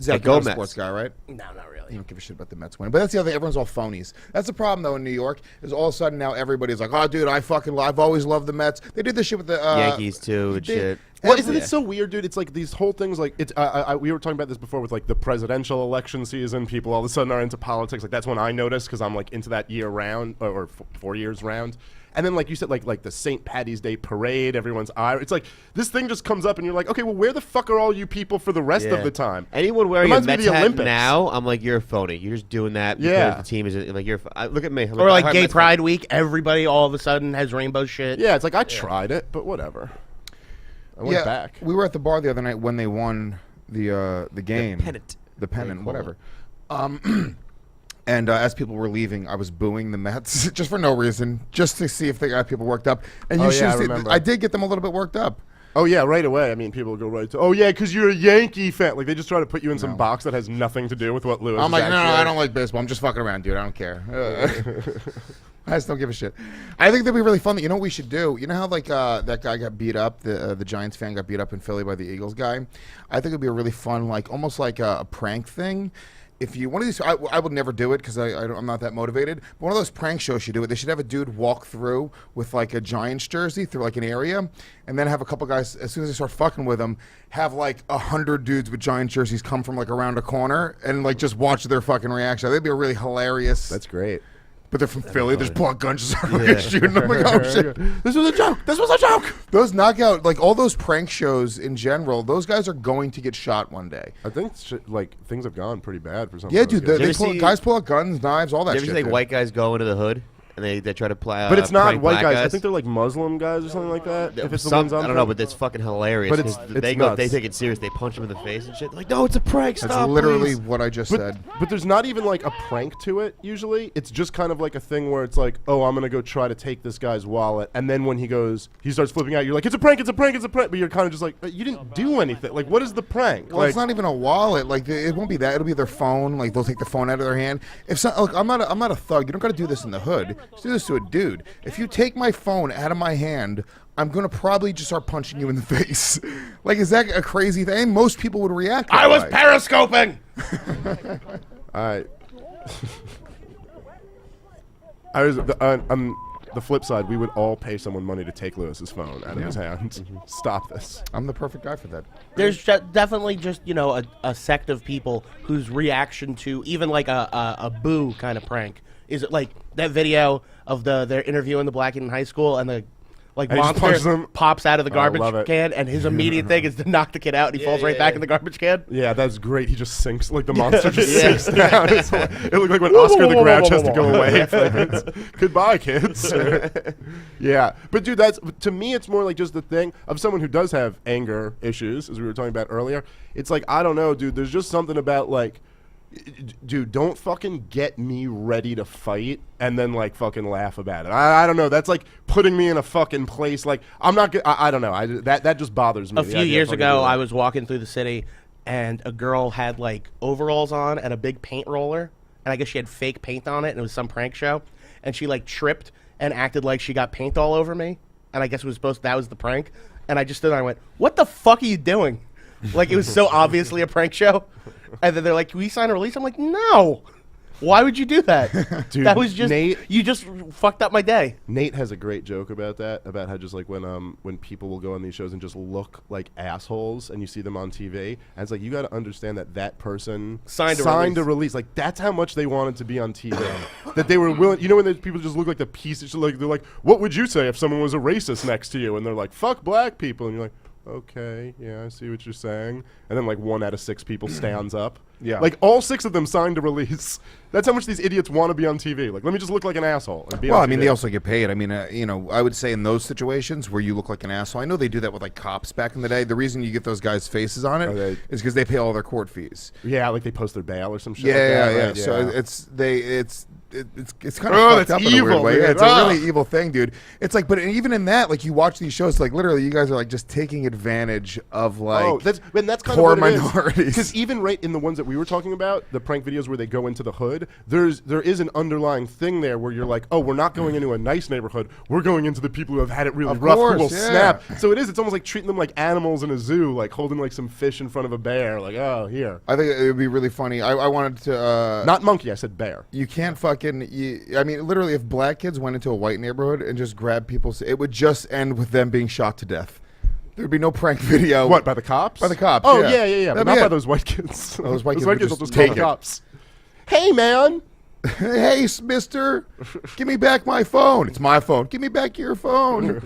Zach, you're not a sports guy, right? No, not really. You don't give a shit about the Mets winning. But that's the other thing. Everyone's all phonies. That's the problem, though, in New York, is all of a sudden now everybody's like, oh, dude, I've always loved the Mets. They did this shit with the Yankees, too, and shit. Well, isn't it so weird, dude? It's like these whole things, like, it's. We were talking about this before with, like, the presidential election season. People all of a sudden are into politics. Like, that's when I noticed, because I'm, like, into that year round, or 4 years round. And then, like you said, like the St. Patty's Day parade, everyone's Irish. It's like, this thing just comes up, and you're like, okay, well, where the fuck are all you people for the rest of the time? Anyone wearing a Mets hat now, I'm like, you're a phony. You're just doing that because the team is, like, look at me. Or like Gay Pride Week, everybody all of a sudden has rainbow shit. Yeah, it's like, I tried it, but whatever. I went back. We were at the bar the other night when they won the game. The pennant, whatever. And as people were leaving, I was booing the Mets just for no reason, just to see if they got people worked up. And I did get them a little bit worked up. Oh, yeah, right away. I mean, people go right to, oh, yeah, because you're a Yankee fan. Like, they just try to put you in some box that has nothing to do with what Lewis I'm like, no, I don't like baseball. I'm just fucking around, dude. I don't care. I just don't give a shit. I think that'd be really fun. You know what we should do? You know how, like, that guy got beat up, the Giants fan got beat up in Philly by the Eagles guy? I think it'd be a really fun, like, almost like a prank thing. If you one of these, I would never do it because I'm not that motivated. But one of those prank shows you do it. They should have a dude walk through with like a Giants jersey through like an area, and then have a couple guys as soon as they start fucking with them, have like 100 dudes with Giants jerseys come from like around a corner and like just watch their fucking reaction. That'd be a really hilarious. That's great. But they're from Philly. There's pull out guns, just start shooting them. Like, oh shit! This was a joke. This was a joke. Those knockout, like all those prank shows in general, those guys are going to get shot one day. I think like things have gone pretty bad for some. Yeah, dude. Guys pull out guns, knives, all that shit. Did you ever see like white guys go into the hood? And they try to play. But it's not white guys. I think they're like Muslim guys or something like that. If it's I don't know, but it's fucking hilarious. But they take it serious. They punch him in the face and shit. They're like, no, it's a prank. Stop. That's literally please. What I just said. But there's not even like a prank to it. Usually, it's just kind of like a thing where it's like, oh, I'm gonna go try to take this guy's wallet, and then when he starts flipping out. You're like, it's a prank. It's a prank. It's a prank. But you're kind of just like, but you didn't do anything. Like, what is the prank? Well, it's not even a wallet. Like, it won't be that. It'll be their phone. Like, they'll take the phone out of their hand. Look, I'm not a thug. You don't got to do this in the hood. Just do this to a dude. If you take my phone out of my hand, I'm going to probably just start punching you in the face. Like, is that a crazy thing? Most people would react that I was way. periscoping! All right. On the flip side, we would all pay someone money to take Lewis's phone out of his hand. Stop this. I'm the perfect guy for that. There's definitely just, a sect of people whose reaction to even like a boo kind of prank is it like that video of their interview in the Black in high school and the like monster pops out of the garbage can and his immediate thing is to knock the kid out and he falls right back in the garbage can. Yeah, that's great. He just sinks like the monster just sinks down. It looked like when Oscar the Grouch has to go away. Goodbye, kids. Yeah, but dude, to me it's more like just the thing of someone who does have anger issues, as we were talking about earlier. It's like, I don't know, dude. There's just something about like, dude, don't fucking get me ready to fight and then like fucking laugh about it. I don't know. That's like putting me in a fucking place. Like I'm not. I don't know. That just bothers me. A few years ago, I was walking through the city and a girl had like overalls on and a big paint roller, and I guess she had fake paint on it, and it was some prank show, and she like tripped and acted like she got paint all over me, and I guess that was the prank, and I just stood there and went, "What the fuck are you doing?" Like, it was so obviously a prank show. And then they're like, can we sign a release? I'm like, no. Why would you do that? Dude, that was just, Nate, you just fucked up my day. Nate has a great joke about that, about how just like when people will go on these shows and just look like assholes and you see them on TV, and it's like, you got to understand that person signed a release. Like, that's how much they wanted to be on TV. That they were willing, when people just look like the piece of shit, like, they're like, what would you say if someone was a racist next to you? And they're like, fuck black people. And you're like, okay, yeah, I see what you're saying. And then like 1 out of 6 people stands up. Yeah. Like all 6 of them signed a release. That's how much these idiots want to be on TV. Like, let me just look like an asshole and be on TV. I mean, they also get paid. I mean, I would say in those situations where you look like an asshole, I know they do that with like cops back in the day. The reason you get those guys' faces on it is because they pay all their court fees. Yeah, like they post their bail or some shit. Yeah, like that, yeah. Right? So it's kind of fucked that's up in a weird evil, way. dude. Yeah, it's a really evil thing, dude. It's like, but even in that, like you watch these shows, like literally, you guys are like just taking advantage of like that's kind poor of what minorities. Because even right in the ones that we were talking about, the prank videos where they go into the hood, there is an underlying thing there where you're like, oh, we're not going into a nice neighborhood, we're going into the people who have had it really rough, who will snap. So it's almost like treating them like animals in a zoo, like holding like some fish in front of a bear, like, oh, here. I think it would be really funny. I wanted to not monkey, I said bear. You can't fucking. I mean, literally, if black kids went into a white neighborhood and just grabbed people, it would just end with them being shot to death. There would be no prank video. What, by the cops? By the cops. Oh yeah. But not by those white kids. Those white kids will just call the cops. Hey man. Hey, mister, give me back my phone. It's my phone. Give me back your phone.